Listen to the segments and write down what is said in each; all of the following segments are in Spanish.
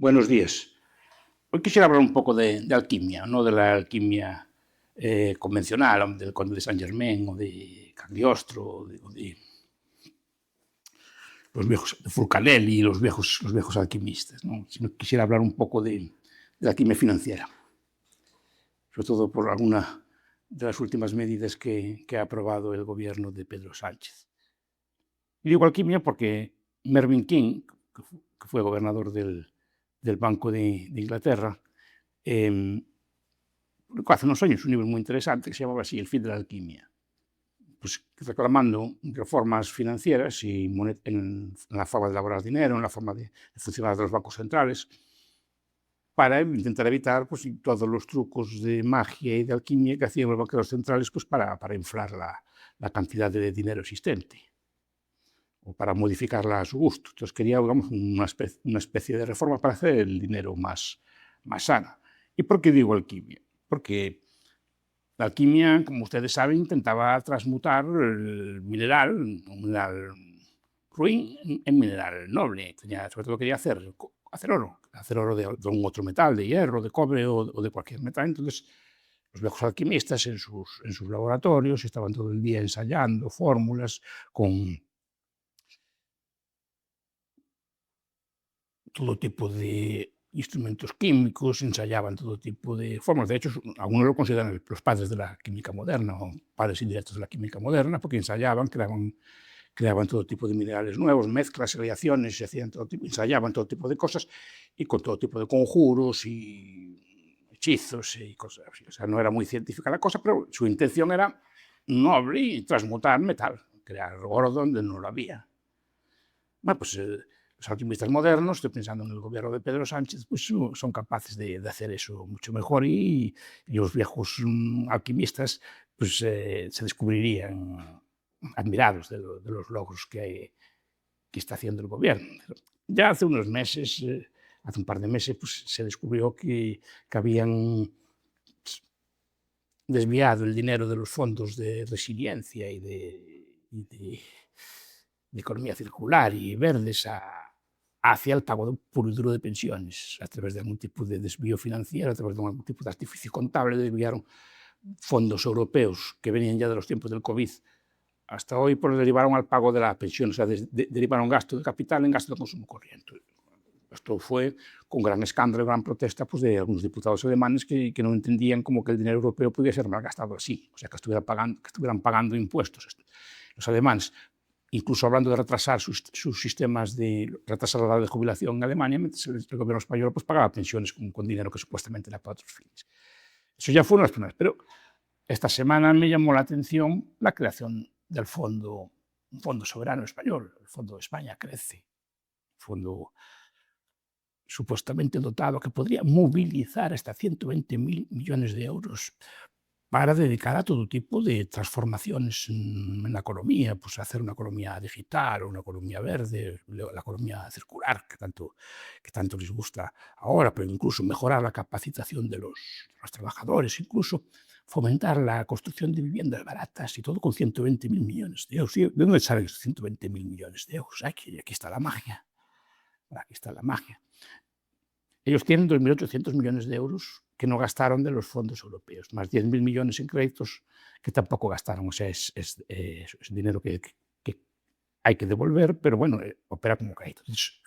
Buenos días. Hoy quisiera hablar un poco de alquimia, no de la alquimia convencional, del conde de Saint Germain o de Cagliostro o de los viejos de Fulcanelli, los viejos alquimistas, ¿no? Sino quisiera hablar un poco de la alquimia financiera, sobre todo por alguna de las últimas medidas que ha aprobado el gobierno de Pedro Sánchez. Y digo alquimia porque Mervyn King, que fue gobernador del Banco de Inglaterra, publicó hace unos años un libro muy interesante que se llamaba así, El fin de la alquimia, pues reclamando reformas financieras y en la forma de elaborar dinero, en la forma de funcionar de los bancos centrales, para intentar evitar pues, todos los trucos de magia y de alquimia que hacían los banqueros centrales pues, para inflar la cantidad de dinero existente o para modificarla a su gusto. Entonces quería, digamos, una especie de reforma para hacer el dinero más sano. ¿Y por qué digo alquimia? Porque la alquimia, como ustedes saben, intentaba transmutar el mineral, un mineral ruin, en mineral noble. Sobre todo quería hacer oro de un otro metal, de hierro, de cobre o de cualquier metal. Entonces, los viejos alquimistas en sus laboratorios estaban todo el día ensayando fórmulas con todo tipo de instrumentos químicos, ensayaban todo tipo de fórmulas. De hecho, algunos lo consideran los padres de la química moderna o padres indirectos de la química moderna, porque ensayaban, creaban todo tipo de minerales nuevos, mezclas, aleaciones, ensayaban todo tipo de cosas y con todo tipo de conjuros y hechizos y cosas así. O sea, no era muy científica la cosa, pero su intención era noble y transmutar metal, crear oro donde no lo había. Bueno, pues los alquimistas modernos, estoy pensando en el gobierno de Pedro Sánchez, pues son capaces de hacer eso mucho mejor y los viejos alquimistas pues, se descubrirían admirados de los logros que está haciendo el gobierno. Ya hace unos meses, hace un par de meses, pues, se descubrió que habían desviado el dinero de los fondos de resiliencia y de economía circular y verdes hacia el pago puro y duro de pensiones, a través de algún tipo de desvío financiero, a través de algún tipo de artificio contable, desviaron fondos europeos que venían ya de los tiempos del COVID hasta hoy, pues derivaron al pago de la pensión, o sea, derivaron gasto de capital en gasto de consumo corriente. Esto fue con gran escándalo, gran protesta pues, de algunos diputados alemanes que no entendían cómo que el dinero europeo podía ser malgastado así, o sea, que estuvieran pagando impuestos los alemanes, incluso hablando de retrasar sus sistemas retrasar la edad de jubilación en Alemania, mientras el gobierno español pues, pagaba pensiones con dinero que supuestamente era para otros fines. Eso ya fueron las primeras, pero esta semana me llamó la atención la creación del fondo, un fondo soberano español, el Fondo de España Crece, fondo supuestamente dotado que podría movilizar hasta 120.000 millones de euros para dedicar a todo tipo de transformaciones en la economía, pues hacer una economía digital, una economía verde, la economía circular, que tanto les gusta ahora, pero incluso mejorar la capacitación de los trabajadores, incluso fomentar la construcción de viviendas baratas y todo con 120.000 millones de euros. ¿De dónde salen esos 120.000 millones de euros? Aquí está la magia. Aquí está la magia. Ellos tienen 2.800 millones de euros que no gastaron de los fondos europeos, más 10.000 millones en créditos que tampoco gastaron. O sea, es dinero que hay que devolver, pero bueno, opera como crédito. Entonces,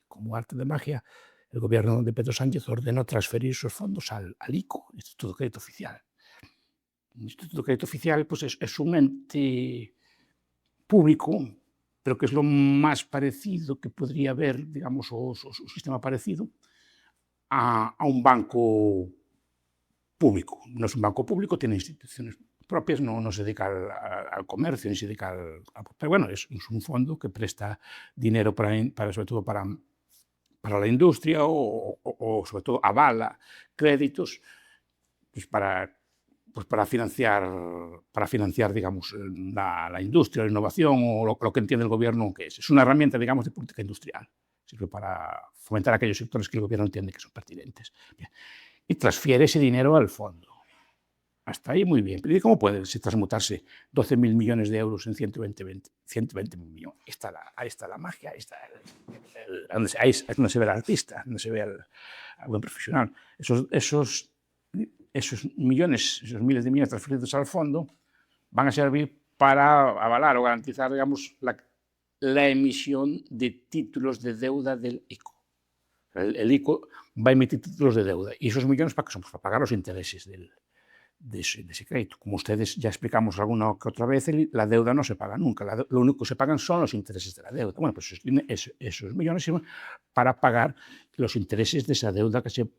como arte de magia, el gobierno de Pedro Sánchez ordenó transferir esos fondos al ICO, Instituto de Crédito Oficial. El Instituto de Crédito Oficial pues, es un ente público, pero que es lo más parecido que podría haber, digamos, o su sistema parecido, a un banco público. No es un banco público, tiene instituciones propias, no se dedica al comercio, ni se dedica pero bueno, es un fondo que presta dinero sobre todo para la industria o sobre todo avala créditos pues para financiar digamos, la industria, la innovación o lo que entiende el gobierno que es. Es una herramienta, digamos, de política industrial. Sirve para fomentar aquellos sectores que el gobierno entiende que son pertinentes. Bien. Y transfiere ese dinero al fondo. Hasta ahí muy bien. Pero ¿y cómo puede transmutarse 12.000 millones de euros en 120 millones? Ahí está la magia, ahí está ahí es donde se ve el artista, donde se ve al buen profesional. Esos millones, esos miles de millones transferidos al fondo van a servir para avalar o garantizar, digamos, la emisión de títulos de deuda del ICO. El ICO va a emitir títulos de deuda. ¿Y esos millones para qué son? Pues para pagar los intereses de ese crédito. Como ustedes ya explicamos alguna que otra vez, la deuda no se paga nunca. Lo único que se pagan son los intereses de la deuda. Bueno, pues esos millones sirven para pagar los intereses de esa deuda que se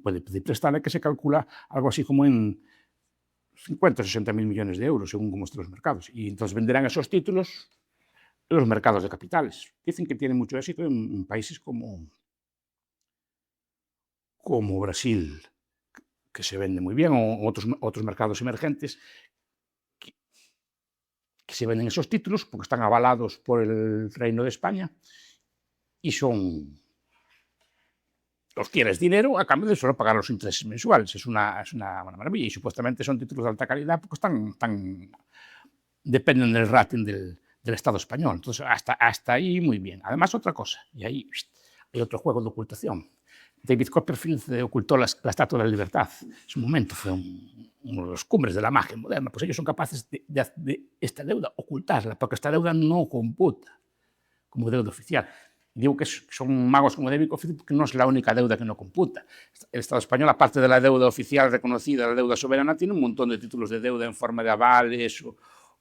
puede pedir prestada, que se calcula algo así como en 50 o 60 mil millones de euros, según cómo estén los mercados. Y entonces venderán esos títulos en los mercados de capitales. Dicen que tienen mucho éxito en países como Brasil, que se vende muy bien, o otros mercados emergentes, que se venden esos títulos porque están avalados por el Reino de España y los tienes dinero a cambio de solo pagar los intereses mensuales. Es una maravilla. Y supuestamente son títulos de alta calidad porque dependen del rating del Estado español. Entonces, hasta ahí muy bien. Además, otra cosa, y ahí hay otro juego de ocultación. David Copperfield ocultó la Estatua de la Libertad. En su momento fue uno de los cumbres de la magia moderna. Pues ellos son capaces de esta deuda ocultarla, porque esta deuda no computa como deuda oficial. Digo que son magos como David Copperfield porque no es la única deuda que no computa. El Estado español, aparte de la deuda oficial reconocida, la deuda soberana, tiene un montón de títulos de deuda en forma de avales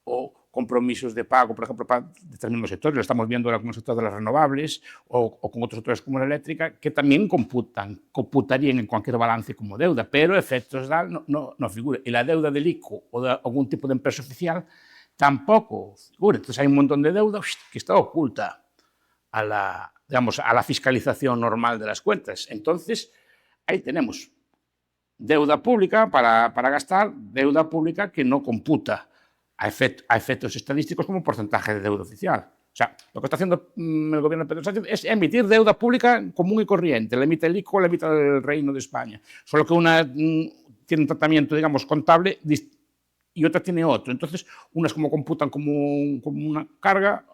o compromisos de pago, por ejemplo, para determinados sectores. Lo estamos viendo ahora con el sector de las renovables o con otros sectores como la eléctrica, que también computarían en cualquier balance como deuda, pero efectos DAL no figura. Y la deuda del ICO o de algún tipo de empresa oficial tampoco figura. Entonces hay un montón de deuda que está oculta a la fiscalización normal de las cuentas. Entonces, ahí tenemos deuda pública para gastar, deuda pública que no computa a efectos estadísticos como porcentaje de deuda oficial. O sea, lo que está haciendo el gobierno de Pedro Sánchez es emitir deuda pública común y corriente. La emite el ICO, la emite el Reino de España. Solo que una tiene un tratamiento, digamos, contable y otra tiene otro. Entonces, unas como computan como una carga,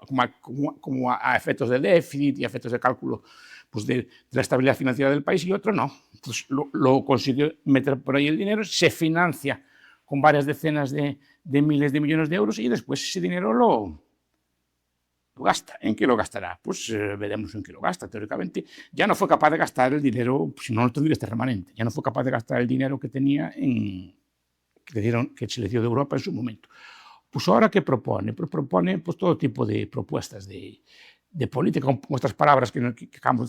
como a efectos de déficit y a efectos de cálculo pues de la estabilidad financiera del país, y otro no. Entonces, lo consigue meter por ahí el dinero, se financia con varias decenas de miles de millones de euros y después ese dinero lo gasta. ¿En qué lo gastará? Pues veremos en qué lo gasta. Teóricamente, ya no fue capaz de gastar el dinero, si no, no tendría este remanente. Ya no fue capaz de gastar el dinero que tenía que se le dio de Europa en su momento. Pues ahora, ¿qué propone? Pues propone pues, todo tipo de propuestas de política, con estas palabras que acabo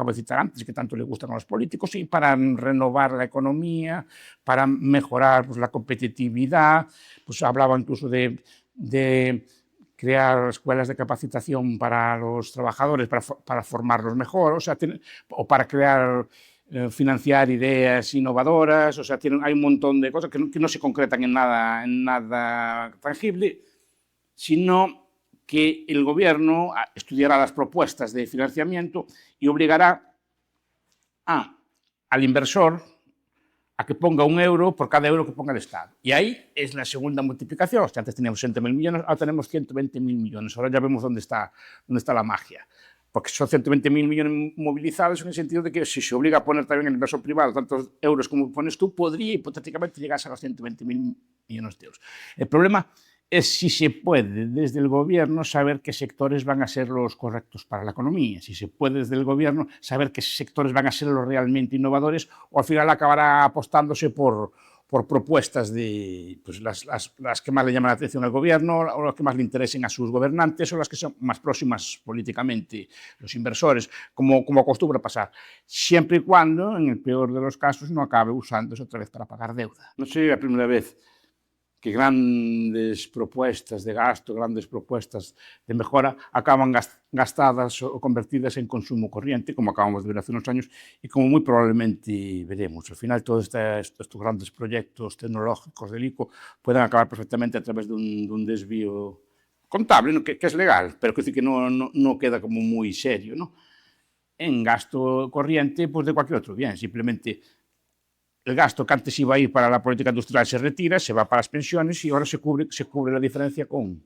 de citar antes, que tanto le gustan a los políticos, y para renovar la economía, para mejorar pues, la competitividad, pues hablaba incluso de crear escuelas de capacitación para los trabajadores, para formarlos mejor, o para crear financiar ideas innovadoras, o sea, hay un montón de cosas que no se concretan en nada tangible, sino que el gobierno estudiará las propuestas de financiamiento y obligará al inversor a que ponga €1 por cada euro que ponga el Estado. Y ahí es la segunda multiplicación. O sea, antes teníamos 60.000 millones, ahora tenemos 120.000 millones. Ahora ya vemos dónde está la magia. Porque son 120.000 millones movilizados en el sentido de que si se obliga a poner también el inversor privado tantos euros como pones tú, podría hipotéticamente llegar a los 120.000 millones de euros. El problema es si se puede desde el gobierno saber qué sectores van a ser los correctos para la economía, si se puede desde el gobierno saber qué sectores van a ser los realmente innovadores, o al final acabará apostándose por propuestas de pues, las que más le llaman la atención al gobierno, o las que más le interesen a sus gobernantes, o las que son más próximas políticamente los inversores, como acostumbra pasar, siempre y cuando, en el peor de los casos, no acabe usándose otra vez para pagar deuda. No sería la primera vez que grandes propuestas de gasto, grandes propuestas de mejora acaban gastadas o convertidas en consumo corriente, como acabamos de ver hace unos años y como muy probablemente veremos. Al final, todos estos grandes proyectos tecnológicos del ICO pueden acabar perfectamente a través de un desvío contable, ¿no? que es legal, pero que no queda como muy serio, ¿no? En gasto corriente pues de cualquier otro bien, simplemente el gasto que antes iba a ir para la política industrial se retira, se va para las pensiones y ahora se cubre la diferencia con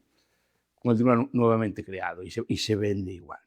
el dinero nuevamente creado y se vende igual.